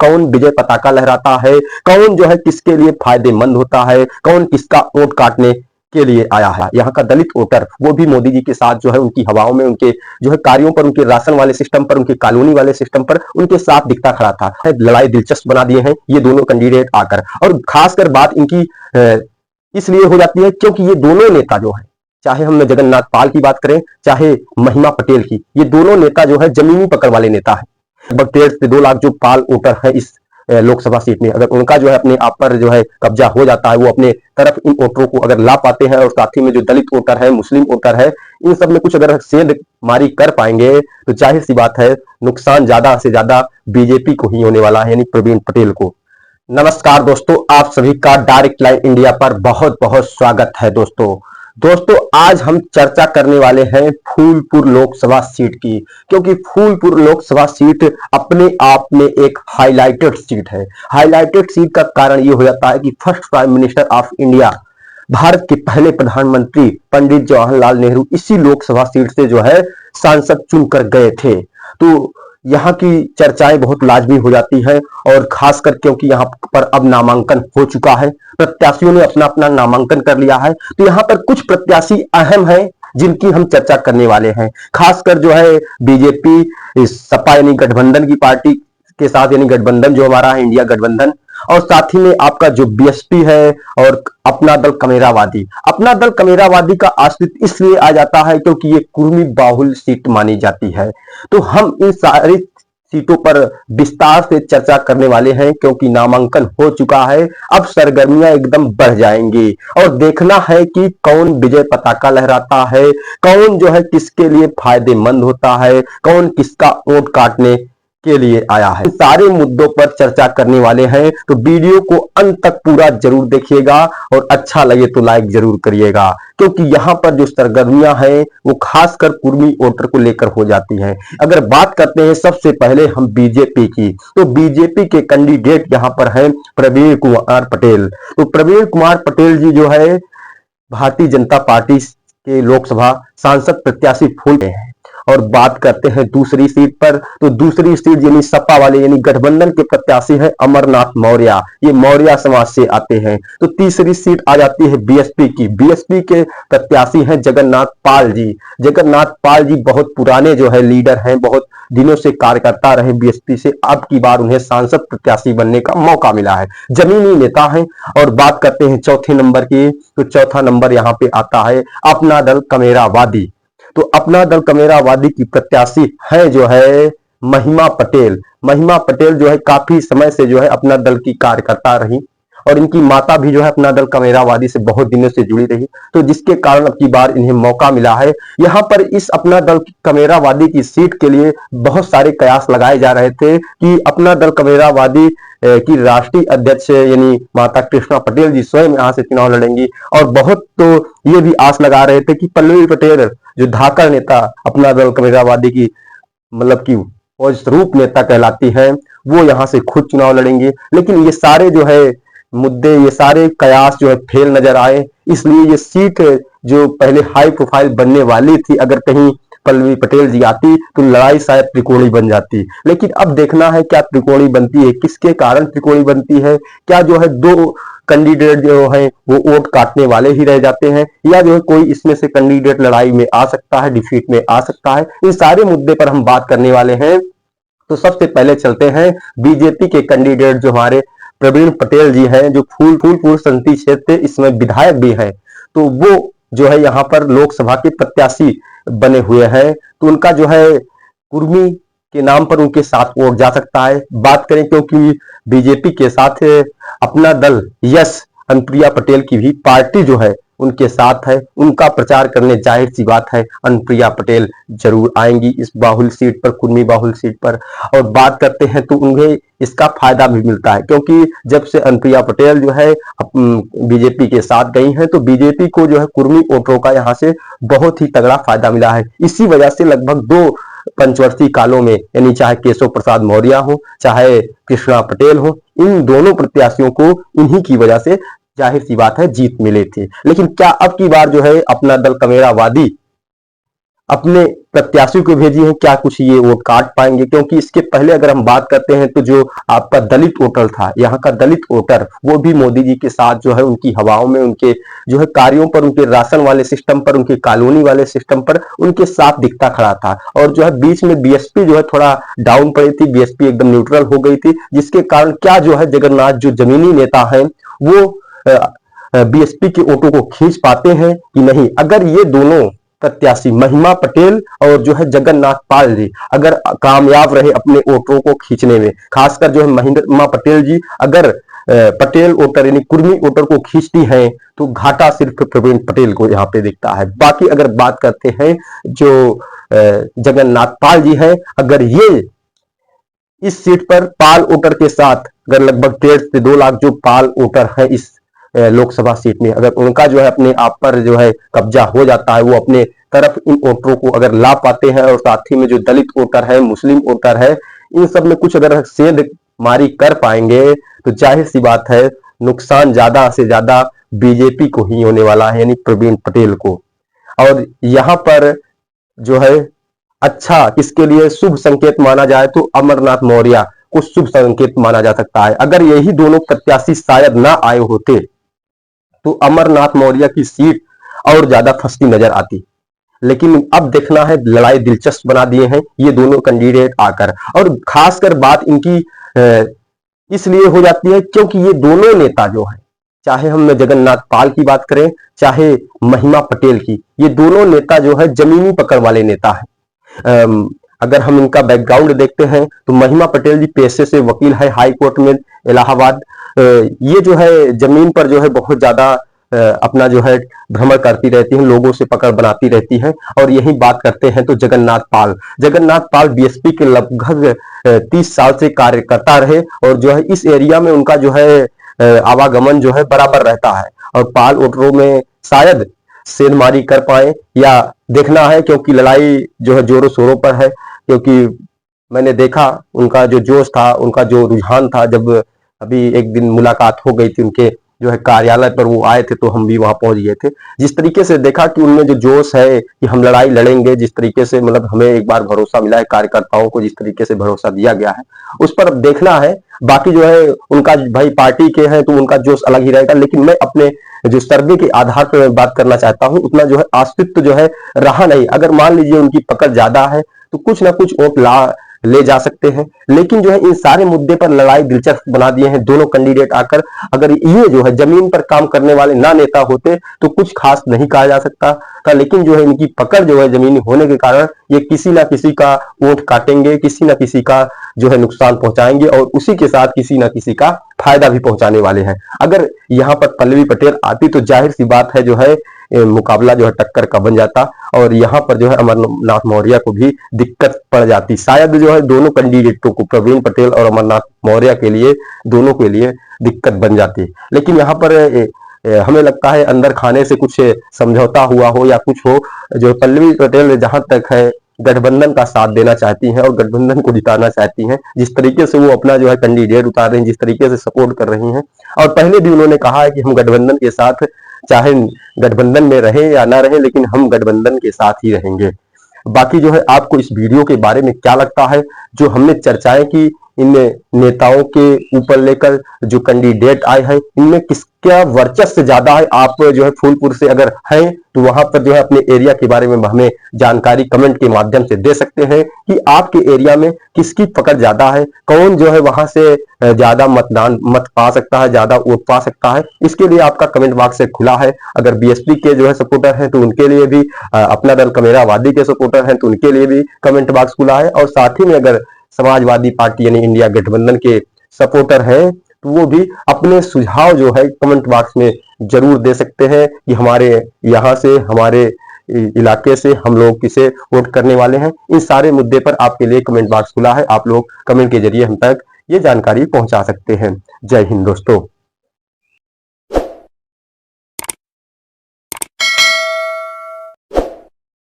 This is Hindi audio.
कौन विजय पताका लहराता है, कौन जो है किसके लिए फायदेमंद होता है, कौन किसका वोट काटने के लिए आया है। यहाँ का दलित वोटर वो भी मोदी जी के साथ जो है उनकी हवाओं में, उनके जो है कार्यों पर, उनके राशन वाले सिस्टम पर, उनके कॉलोनी वाले सिस्टम पर उनके साथ दिखता खड़ा था। लड़ाई दिलचस्प बना दिए हैं ये दोनों कैंडिडेट आकर, और खासकर बात इनकी इसलिए हो जाती है क्योंकि ये दोनों नेता जो है, चाहे हम जगन्नाथ पाल की बात करें चाहे महिमा पटेल की, ये दोनों नेता जो है जमीनी पकड़ वाले नेता है। लगभग 1.5 से 2 लाख जो पाल वोटर है इस लोकसभा सीट में, अगर उनका जो है अपने आप पर जो है कब्जा हो जाता है, वो अपने तरफ इन वोटरों को अगर ला पाते हैं, और साथ ही में जो दलित वोटर है, मुस्लिम वोटर है, इन सब में कुछ अगर सेंध मारी कर पाएंगे तो जाहिर सी बात है नुकसान ज्यादा से ज्यादा बीजेपी को ही होने वाला है, यानी प्रवीण पटेल को। नमस्कार दोस्तों, आप सभी का डायरेक्ट लाइन इंडिया पर बहुत बहुत स्वागत है। दोस्तों आज हम चर्चा करने वाले हैं फूलपुर लोकसभा सीट की, क्योंकि फूलपुर लोकसभा सीट अपने आप में एक हाईलाइटेड सीट है। हाईलाइटेड सीट का कारण यह हो जाता है कि first prime minister of India, Bharat के पहले प्रधानमंत्री पंडित जवाहरलाल नेहरू इसी लोकसभा सीट से जो है सांसद चुनकर गए थे। तो यहाँ की चर्चाएं बहुत लाजमी हो जाती है, और खासकर क्योंकि यहाँ पर अब नामांकन हो चुका है, प्रत्याशियों ने अपना अपना नामांकन कर लिया है। तो यहाँ पर कुछ प्रत्याशी अहम हैं जिनकी हम चर्चा करने वाले हैं। खासकर जो है बीजेपी सपा यानी गठबंधन की पार्टी के साथ, यानी गठबंधन जो हमारा है इंडिया गठबंधन, और साथ ही में आपका जो बीएसपी है और अपना दल कमेरावादी। अपना दल कमेरावादी का अस्तित्व इसलिए आ जाता है क्योंकि ये कुर्मी बाहुल सीट मानी जाती है। तो हम इन सारी सीटों पर विस्तार से चर्चा करने वाले हैं, क्योंकि नामांकन हो चुका है। अब सरगर्मियां एकदम बढ़ जाएंगी और देखना है कि कौन विजय पताका लहराता है, कौन जो है किसके लिए फायदेमंद होता है, कौन किसका वोट काटने के लिए आया है। सारे मुद्दों पर चर्चा करने वाले हैं, तो वीडियो को अंत तक पूरा जरूर देखिएगा, और अच्छा लगे तो लाइक जरूर करिएगा, क्योंकि यहाँ पर जो सरगर्मियां हैं वो खासकर कुर्मी वोटर को लेकर हो जाती हैं। अगर बात करते हैं सबसे पहले हम बीजेपी की, तो बीजेपी के कैंडिडेट यहाँ पर हैं प्रवीण कुमार पटेल। तो प्रवीण कुमार पटेल जी जो है भारतीय जनता पार्टी के लोकसभा सांसद प्रत्याशी फूल हैं। और बात करते हैं दूसरी सीट पर, तो दूसरी सीट यानी सपा वाले यानी गठबंधन के प्रत्याशी है अमरनाथ मौर्य, ये मौर्य समाज से आते हैं। तो तीसरी सीट आ जाती है बीएसपी की, बीएसपी के प्रत्याशी हैं जगन्नाथ पाल जी। जगन्नाथ पाल जी बहुत पुराने जो है लीडर हैं, बहुत दिनों से कार्यकर्ता रहे बीएसपी से, अब की बार उन्हें सांसद प्रत्याशी बनने का मौका मिला है, जमीनी नेता हैं। और बात करते हैं चौथे नंबर की, तो चौथा नंबर यहाँ पे आता है अपना दल कमेरावादी। तो अपना दल कमेरावादी की प्रत्याशी है जो है महिमा पटेल। महिमा पटेल जो है काफी समय से जो है अपना दल की कार्यकर्ता रही, और इनकी माता भी जो है अपना दल कमेरावादी से बहुत दिनों से जुड़ी रही, तो जिसके कारण अब की बार इन्हें मौका मिला है। यहाँ पर इस अपना दल कमेरावादी की सीट के लिए बहुत सारे कयास लगाए जा रहे थे कि अपना दल कमेरावादी की राष्ट्रीय अध्यक्ष यानी माता कृष्णा पटेल जी स्वयं यहाँ से चुनाव लड़ेंगी, और बहुत तो ये भी आस लगा रहे थे कि पल्लवी पटेल जो धाकड़ नेता अपना दल कमेरावादी की मतलब की रूप नेता कहलाती है, वो यहाँ से खुद चुनाव लड़ेंगे। लेकिन ये सारे जो है मुद्दे, ये सारे कयास जो है फेल नजर आए, इसलिए ये सीट जो पहले हाई प्रोफाइल बनने वाली थी, अगर कहीं पल्लवी पटेल जी आती तो लड़ाई शायद त्रिकोणी बन जाती। लेकिन अब देखना है क्या त्रिकोणी बनती है, किसके कारण त्रिकोणी बनती है, क्या जो है दो कैंडिडेट जो है वो वोट काटने वाले ही रह जाते हैं, या जो है कोई इसमें से कैंडिडेट लड़ाई में आ सकता है, डिफीट में आ सकता है। इन सारे मुद्दे पर हम बात करने वाले हैं। तो सबसे पहले चलते हैं बीजेपी के कैंडिडेट जो हमारे प्रवीण पटेल जी हैं, जो फूलपुर संसदीय क्षेत्र इसमें विधायक भी हैं, तो वो जो है यहाँ पर लोकसभा के प्रत्याशी बने हुए हैं। तो उनका जो है कुर्मी के नाम पर उनके साथ वोट जा सकता है। बात करें क्योंकि बीजेपी के साथ अपना दल यस अनुप्रिया पटेल की भी पार्टी जो है उनके साथ है, उनका प्रचार करने जाहिर सी बात है अनुप्रिया पटेल जरूर आएंगी इस बाहुल सीट पर, कुर्मी बाहुल सीट पर। और बात करते हैं तो उन्हें इसका फायदा भी मिलता है, क्योंकि जब से अनुप्रिया पटेल जो है बीजेपी के साथ गई हैं, तो बीजेपी को जो है कुर्मी वोटरों का यहाँ से बहुत ही तगड़ा फायदा मिला है। इसी वजह से लगभग 2 पंचवर्षीय कालों में, यानी चाहे केशव प्रसाद मौर्य हो चाहे कृष्णा पटेल हो, इन दोनों प्रत्याशियों को इन्हीं की वजह से जाहिर सी बात है जीत मिली थी। लेकिन क्या अब की बार जो है अपना दल कमेरावादी अपने प्रत्याशी को भेजी है, क्या कुछ ये वोट काट पाएंगे? क्योंकि इसके पहले अगर हम बात करते हैं तो जो आपका दलित वोटर था, यहाँ का दलित वोटर, वो भी मोदी जी के साथ जो है उनकी हवाओं में, उनके जो है कार्यों पर, उनके राशन वाले सिस्टम पर, उनके कॉलोनी वाले सिस्टम पर उनके साथ दिखता खड़ा था। और जो है बीच में बीएसपी जो है थोड़ा डाउन पड़ी थी, बीएसपी एकदम न्यूट्रल हो गई थी, जिसके कारण क्या जो है जगन्नाथ जो जमीनी नेता है वो बीएसपी के वोटों को खींच पाते हैं कि नहीं। अगर ये दोनों प्रत्याशी महिमा पटेल और जो है जगन्नाथ पाल जी अगर कामयाब रहे अपने वोटरों को खींचने में, खासकर जो है महिमा पटेल जी अगर पटेल वोटर यानी कुर्मी वोटर को खींचती हैं तो घाटा सिर्फ प्रवीण पटेल को यहाँ पे दिखता है। बाकी अगर बात करते हैं जो जगन्नाथ पाल जी हैं, अगर ये इस सीट पर पाल वोटर के साथ अगर लगभग 1.5 से 2 लाख जो पाल वोटर है इस लोकसभा सीट में, अगर उनका जो है अपने आप पर जो है कब्जा हो जाता है, वो अपने तरफ इन वोटरों को अगर ला पाते हैं, और साथ ही में जो दलित वोटर है, मुस्लिम वोटर है, इन सब में कुछ अगर सेंध मारी कर पाएंगे तो जाहिर सी बात है नुकसान ज्यादा से ज्यादा बीजेपी को ही होने वाला है, यानी प्रवीण पटेल को। और यहाँ पर जो है अच्छा किसके लिए शुभ संकेत माना जाए तो अमरनाथ मौर्य को शुभ संकेत माना जा सकता है। अगर यही दोनों प्रत्याशी शायद ना आए होते तो अमरनाथ मौर्य की सीट और ज्यादा फंसती नजर आती। लेकिन अब देखना है, लड़ाई दिलचस्प बना दिए हैं ये दोनों कैंडिडेट आकर। और खासकर बात इनकी इसलिए हो जाती है क्योंकि ये दोनों नेता जो है, चाहे हम जगन्नाथ पाल की बात करें चाहे महिमा पटेल की, ये दोनों नेता जो है जमीनी पकड़ वाले नेता है। अगर हम इनका बैकग्राउंड देखते हैं तो महिमा पटेल जी पेशे से वकील है हाई कोर्ट में इलाहाबाद। ये जो है जमीन पर जो है बहुत ज्यादा अपना जो है भ्रमण करती रहती हैं, लोगों से पकड़ बनाती रहती हैं। और यही बात करते हैं तो जगन्नाथ पाल बीएसपी के लगभग 30 साल से कार्यकर्ता रहे, और जो है इस एरिया में उनका जो है आवागमन जो है बराबर रहता है। और पाल वोटरों में शायद सेंधमारी कर पाए या देखना है, क्योंकि लड़ाई जो है जोरों शोरों पर है। क्योंकि मैंने देखा उनका जो जोश था, उनका जो रुझान था, जब अभी एक दिन मुलाकात हो गई थी उनके जो है कार्यालय पर, वो आए थे तो हम भी वहां पहुंच गए थे। जिस तरीके से देखा कि उनमें जो जोश है कि हम लड़ाई लड़ेंगे, जिस तरीके से मतलब हमें एक बार भरोसा मिला है, कार्यकर्ताओं को जिस तरीके से भरोसा दिया गया है उस पर अब देखना है। बाकी जो है उनका भाई पार्टी के हैं तो उनका जोश अलग ही रहेगा, लेकिन मैं अपने जो सर्वे के आधार पर मैं बात करना चाहता हूं, उतना जो है अस्तित्व जो है रहा नहीं। अगर मान लीजिए उनकी पकड़ ज्यादा है तो कुछ ना कुछ वोट ले जा सकते हैं, लेकिन जो है इन सारे मुद्दे पर लड़ाई दिलचस्प बना दिए हैं दोनों कैंडिडेट आकर। अगर ये जो है जमीन पर काम करने वाले ना नेता होते तो कुछ खास नहीं कहा जा सकता था, लेकिन जो है इनकी पकड़ जो है जमीनी होने के कारण ये किसी ना किसी का वोट काटेंगे, किसी ना किसी का जो है नुकसान पहुंचाएंगे, और उसी के साथ किसी ना किसी का फायदा भी पहुंचाने वाले हैं। अगर यहाँ पर पल्लवी पटेल आती तो जाहिर सी बात है जो है मुकाबला जो है टक्कर का बन जाता, और यहाँ पर जो है अमरनाथ मौर्य को भी दिक्कत पड़ जाती। शायद जो है दोनों कैंडिडेटों को, प्रवीण पटेल और अमरनाथ मौर्य के लिए, दोनों के लिए दिक्कत बन जाती। लेकिन यहाँ पर हमें लगता है अंदर खाने से कुछ समझौता हुआ हो या कुछ हो। जो पल्लवी पटेल जहां तक है गठबंधन का साथ देना चाहती हैं और गठबंधन को जिताना चाहती हैं, जिस तरीके से वो अपना जो है कैंडिडेट उतार रही हैं, जिस तरीके से सपोर्ट कर रही हैं, और पहले भी उन्होंने कहा है कि हम गठबंधन के साथ, चाहे गठबंधन में रहे या ना रहे, लेकिन हम गठबंधन के साथ ही रहेंगे। बाकी जो है आपको इस वीडियो के बारे में क्या लगता है? जो हमने चर्चाएं की इन नेताओं के ऊपर लेकर, जो कैंडिडेट आए हैं, इनमें किसका वर्चस्व ज्यादा है? आप जो है फूलपुर से अगर हैं तो वहां पर जो है अपने एरिया के बारे में हमें जानकारी कमेंट के माध्यम से दे सकते हैं कि आपके एरिया में किसकी पकड़ ज्यादा है, कौन जो है वहां से ज्यादा मत पा सकता है, ज्यादा वोट पा सकता है। इसके लिए आपका कमेंट बॉक्स से खुला है। अगर बीएसपी के जो है सपोर्टर हैं तो उनके लिए भी, अपना दल कमेरावादी के सपोर्टर हैं तो उनके लिए भी कमेंट बॉक्स खुला है, और साथ ही में अगर समाजवादी पार्टी यानी इंडिया गठबंधन के सपोर्टर हैं तो वो भी अपने सुझाव जो है कमेंट बॉक्स में जरूर दे सकते हैं कि हमारे यहाँ से, हमारे इलाके से हम लोग किसे वोट करने वाले हैं। इन सारे मुद्दे पर आपके लिए कमेंट बॉक्स खुला है, आप लोग कमेंट के जरिए हम तक ये जानकारी पहुंचा सकते हैं। जय हिंद दोस्तों।